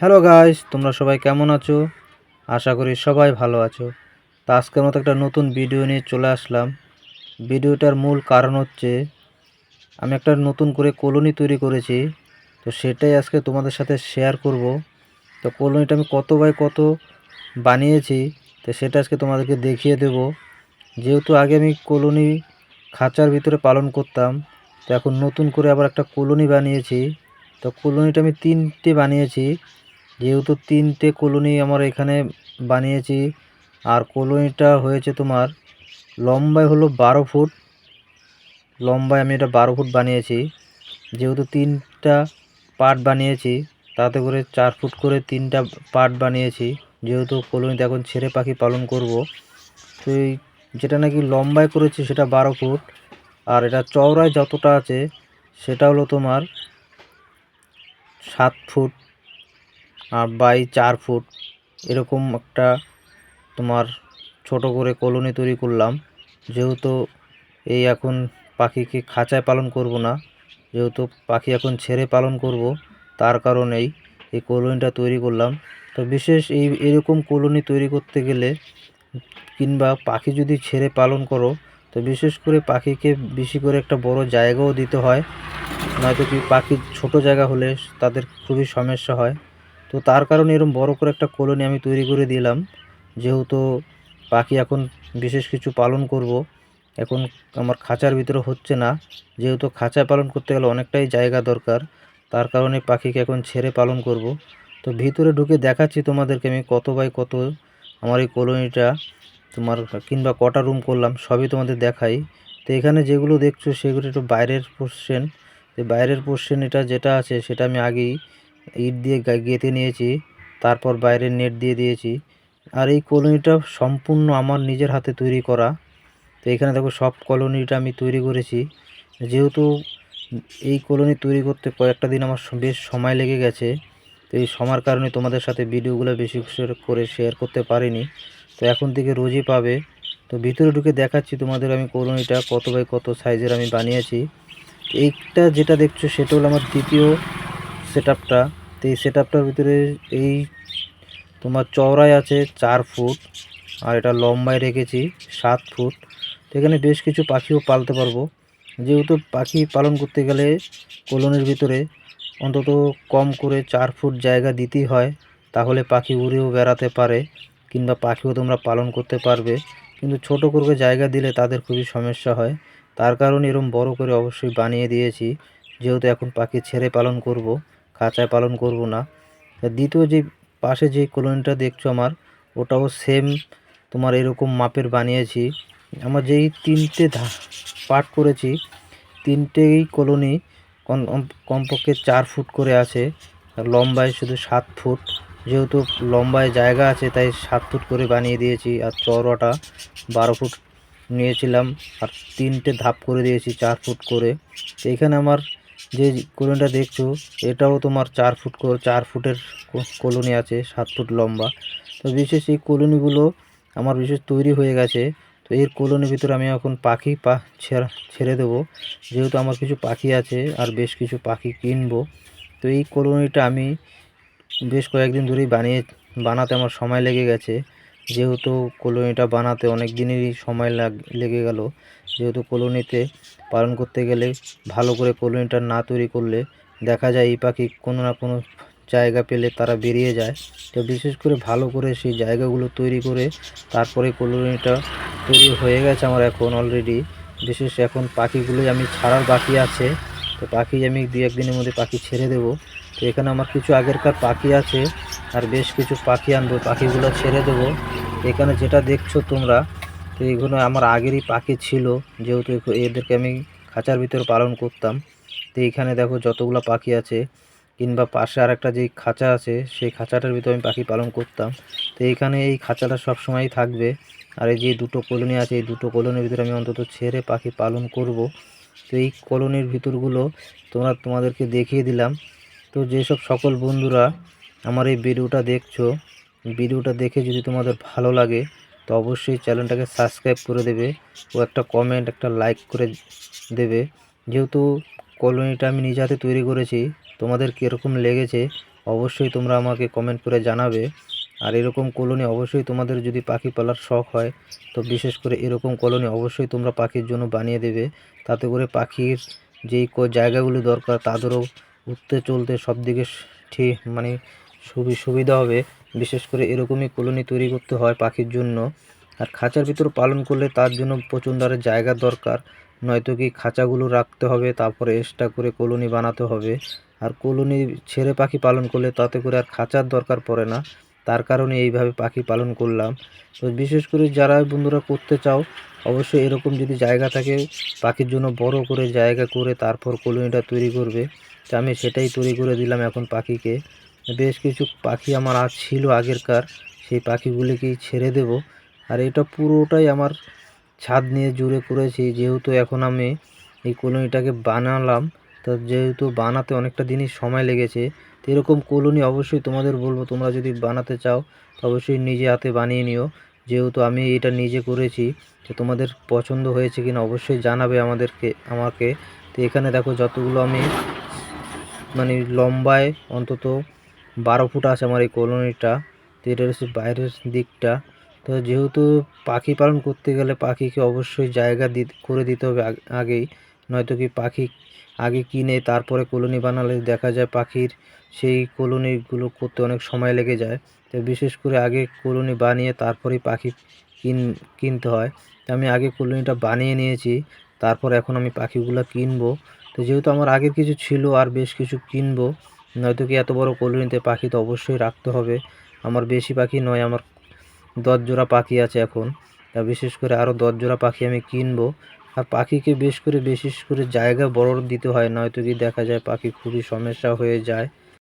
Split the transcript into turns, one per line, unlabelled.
Hello guys, তোমরা সবাই কেমন আছো? আশা করি সবাই ভালো আছো। তো আজকের মতো একটা নতুন ভিডিও নিয়ে চলে আসলাম। ভিডিওটার মূল কারণ হচ্ছে আমি একটা নতুন করে কলোনি তৈরি করেছি। তো সেটাই আজকে তোমাদের সাথে শেয়ার করব। তো কলোনিটা আমি কত বাই কত বানিয়েছি, তো সেটা আজকে তোমাদেরকে দেখিয়ে দেব। যেহেতু আগে আমি কলোনি খাঁচার ভিতরে পালন করতাম, তো এখন নতুন করে আবার একটা কলোনি বানিয়েছি। তো কলোনিটা আমি তিনটে বানিয়েছি, যেহেতু তিনটে কলোনি আমার এখানে বানিয়েছি। আর কলোনিটা হয়েছে তোমার লম্বায় হলো 12 ফুট। লম্বায় আমি এটা 12 ফুট বানিয়েছি। যেহেতু তিনটা পার্ট বানিয়েছি, তাতে করে 4 ফুট করে তিনটা পার্ট বানিয়েছি। যেহেতু কলোনিতে এখন ছেড়ে পাখি পালন করব, তো এই যেটা নাকি লম্বায় করেছি সেটা 12 ফুট। আর এটা চওড়ায় যতটা আছে সেটা হলো তোমার 7 ফুট আর বাই 4 ফুট। এরকম একটা তোমার ছোট করে কলোনি তৈরি করলাম। যেহেতু এই এখন পাখিকে খাঁচায় পালন করব না, যেহেতু পাখি এখন ছেড়ে পালন করব, তার কারণেই এই কলোনিটা তৈরি করলাম। তো বিশেষ এরকম কলোনি তৈরি করতে গেলে কিংবা পাখি যদি ছেড়ে পালন করো, তো বিশেষ করে পাখিকে বেশি করে একটা বড় জায়গাও দিতে হয়। নয়তো কি পাখির ছোট জায়গা হলে তাদের খুবই সমস্যা হয়। তো তার কারণে এরকম বড় করে একটা কলোনি আমি তৈরি করে দিলাম। যেহেতু পাখি এখন বিশেষ কিছু পালন করব, এখন আমার খাঁচার ভিতরে হচ্ছে না। যেহেতু খাঁচায় পালন করতে গেলে অনেকটাই জায়গা দরকার, তার কারণে পাখিকে এখন ছেড়ে পালন করব। তো ভিতরে ঢুকে দেখাচ্ছি তোমাদেরকে আমি কত বাই কত আমার এই কলোনিটা তোমার, কিংবা কটা রুম করলাম সবই তোমাদের দেখাই। তো এখানে যেগুলো দেখছো সেগুলো একটু বাইরের পোর্শন। এই বাইরের পোর্শন এটা যেটা আছে সেটা আমি আগেই ইট দিয়ে গেঁথে নিয়েছি, তারপর বাইরে নেট দিয়ে দিয়েছি। আর এই কলোনিটা সম্পূর্ণ আমার নিজের হাতে তৈরি করা। তো এখানে দেখো সব কলোনিটা আমি তৈরি করেছি। যেহেতু এই কলোনি তৈরি করতে কয়েকটা দিন আমার বেশ সময় লেগে গেছে, তো এই সময়ের কারণে তোমাদের সাথে ভিডিওগুলো বেশি করে শেয়ার করতে পারিনি। তো এখন থেকে রোজই পাবে। তো ভিতরে ঢুকে দেখাচ্ছি তোমাদের আমি কলোনিটা কত বাই কত সাইজের আমি বানিয়েছি। এইটা যেটা দেখছো সেটা হলো আমার দ্বিতীয় সেটআপটা। তো এই সেটআপটার ভিতরে এই তোমার চওড়ায় আছে 4 ফুট, আর এটা লম্বায় রেখেছি 7 ফুট। তো এখানে বেশ কিছু পাখিও পালতে পারবো। যেহেতু পাখি পালন করতে গেলে কলোনির ভিতরে অন্তত কম করে 4 ফুট জায়গা দিতেই হয়, তাহলে পাখি উড়েও বেড়াতে পারে কিংবা পাখিও তোমরা পালন করতে পারবে। কিন্তু ছোট করে জায়গা দিলে তাদের খুবই সমস্যা হয়। তার কারণে এরকম বড় করে অবশ্যই বানিয়ে দিয়েছি, যেহেতু এখন পাখি ছেড়ে পালন করব, খাঁচায় পালন করব না। দ্বিতীয় যে পাশে যে কলোনিটা দেখছো আমার, ওটাও সেম তোমার এরকম মাপের বানিয়েছি। আমার যেই তিনটে পার্ট করেছি, তিনটেই কলোনি কমপক্ষে 4 ফুট করে আছে, আর লম্বায় শুধু 7 ফুট। যেহেতু লম্বায় জায়গা আছে তাই 7 ফুট করে বানিয়ে দিয়েছি, আর চওড়াটা 12 ফুট নিয়েছিলাম, আর তিনটে ধাপ করে দিয়েছি 4 ফুট করে। তো এখানে আমার যে কলোনিটা দেখছো এটাও তোমার 4 ফুট করে, 4 ফুটের কলোনি আছে, 7 ফুট লম্বা। তো বিশেষ এই কলোনিগুলো আমার বিশেষ তৈরি হয়ে গেছে। তো এর কলোনির ভিতরে আমি এখন পাখি ছেড়ে দেবো। যেহেতু আমার কিছু পাখি আছে আর বেশ কিছু পাখি কিনবো। তো এই কলোনিটা আমি বেশ কয়েকদিন ধরেই বানাতে আমার সময় লেগে গেছে। যেহেতু কলোনিটা বানাতে অনেক দিনেরই সময় লেগে গেল। যেহেতু কলোনিতে পালন করতে গেলে ভালো করে কলোনিটা না তৈরি করলে দেখা যায় এই পাখি কোনো না কোনো জায়গা পেলে তারা বেরিয়ে যায়। তো বিশেষ করে ভালো করে সেই জায়গাগুলো তৈরি করে তারপরে কলোনিটা তৈরি হয়ে গেছে আমার এখন অলরেডি। বিশেষ এখন পাখিগুলোই আমি ছাড়ার বাকি আছে। তো পাখি আমি 2-1 দিনের মধ্যে পাখি ছেড়ে দেবো। তো এখানে আমার কিছু আগেরকার পাখি আছে, আর বেশ কিছু পাখি আনবো, পাখিগুলো ছেড়ে দেবো। এখানে যেটা দেখছো তোমরা, তো এগুলো আমার আগেরই পাখি ছিল, যেহেতু এদেরকে আমি খাঁচার ভিতরে পালন করতাম। তো এইখানে দেখো যতগুলো পাখি আছে, কিংবা পাশে আর একটা যে খাঁচা আছে সেই খাঁচাটার ভিতরে আমি পাখি পালন করতাম। তো এইখানে এই খাঁচাটা সব সময়ই থাকবে। আর এই যে দুটো কলোনি আছে, এই দুটো কলোনির ভিতরে আমি অন্তত ছেড়ে পাখি পালন করব। তো এই কলোনির ভিতরগুলো তোমাদেরকে দেখিয়ে দিলাম। তো যেসব সকল বন্ধুরা আমার এই ভিডিওটা দেখছো, ভিডিওটা দেখে যদি তোমাদের ভালো লাগে তো অবশ্যই চ্যানেলটাকে সাবস্ক্রাইব করে দেবে ও একটা কমেন্ট, একটা লাইক করে দেবে। যেহেতু কলোনিটা আমি নিজ হাতে তৈরি করেছি, তোমাদের কীরকম লেগেছে অবশ্যই তোমরা আমাকে কমেন্ট করে জানাবে। আর এরকম কলোনি অবশ্যই তোমাদের যদি পাখি পালার শখ হয় তো বিশেষ করে এরকম কলোনি অবশ্যই তোমরা পাখির জন্য বানিয়ে দেবে। তাতে করে পাখির যেই জায়গাগুলি দরকার তাদেরও উঠতে চলতে সব দিকে ঠিক মানে সুবিধা হবে। বিশেষ করে এরকমই কলোনি তৈরি করতে হয় পাখির জন্য। আর খাঁচার ভিতর পালন করলে তার জন্য প্রচণ্ড আরে জায়গা দরকার, নয়তো কি খাঁচাগুলো রাখতে হবে তারপরে এক্সট্রা করে কলোনি বানাতে হবে। আর কলোনি ছেড়ে পাখি পালন করলে তাতে করে আর খাঁচার দরকার পড়ে না, তার কারণে এইভাবে পাখি পালন করলাম। তো বিশেষ করে যারা বন্ধুরা করতে চাও অবশ্যই এরকম যদি জায়গা থাকে পাখির জন্য বড় করে জায়গা করে তারপর কলোনিটা তৈরি করবে। তো আমি সেটাই তৈরি করে দিলাম এখন পাখিকে। বেশ কিছু পাখি আমার ছিল আগেরকার, সেই পাখিগুলিকেই ছেড়ে দেব। আর এটা পুরোটাই আমার ছাদ নিয়ে জুড়ে করেছি, যেহেতু এখন আমি এই কলোনিটাকে বানালাম। তো যেহেতু বানাতে অনেকটা দিনই সময় লেগেছে, তো এরকম কলোনি অবশ্যই তোমাদের বলবো তোমরা যদি বানাতে চাও তো অবশ্যই নিজে হাতে বানিয়ে নিও। যেহেতু আমি এটা নিজে করেছি, তো তোমাদের পছন্দ হয়েছে কিনা অবশ্যই জানাবে আমাকে। তো এখানে দেখো যতগুলো আমি মানে লম্বায় অন্তত 12 ফুট আছে আমার এই কলোনিটা। তো এটা হচ্ছে বাইরের দিকটা। তো যেহেতু পাখি পালন করতে গেলে পাখিকে অবশ্যই জায়গা করে দিতে হবে আগেই, নয়তো কি পাখি আগে কিনে তারপরে কলোনি বানালে দেখা যায় পাখির সেই কলোনিগুলো করতে অনেক সময় লেগে যায়। তো বিশেষ করে আগে কলোনি বানিয়ে তারপরেই পাখি কিনতে হয়। তো আমি আগে কলোনিটা বানিয়ে নিয়েছি, তারপর এখন আমি পাখিগুলো কিনবো। তো যেহেতু আমার আগের কিছু ছিল আর বেশ কিছু কিনবো, নয়তো কি এত বড় কলোনিতে পাখি তো অবশ্যই রাখতে হবে। আমার বেশি পাখি নয়, আমার 10 জোড়া পাখি আছে এখন। তা বিশেষ করে আরও 10 জোড়া পাখি আমি কিনবো। আর পাখিকে বিশেষ করে জায়গা বড় দিতে হয়, নয়তো কি দেখা যায় পাখি খুবই সমস্যা হয়ে যায়।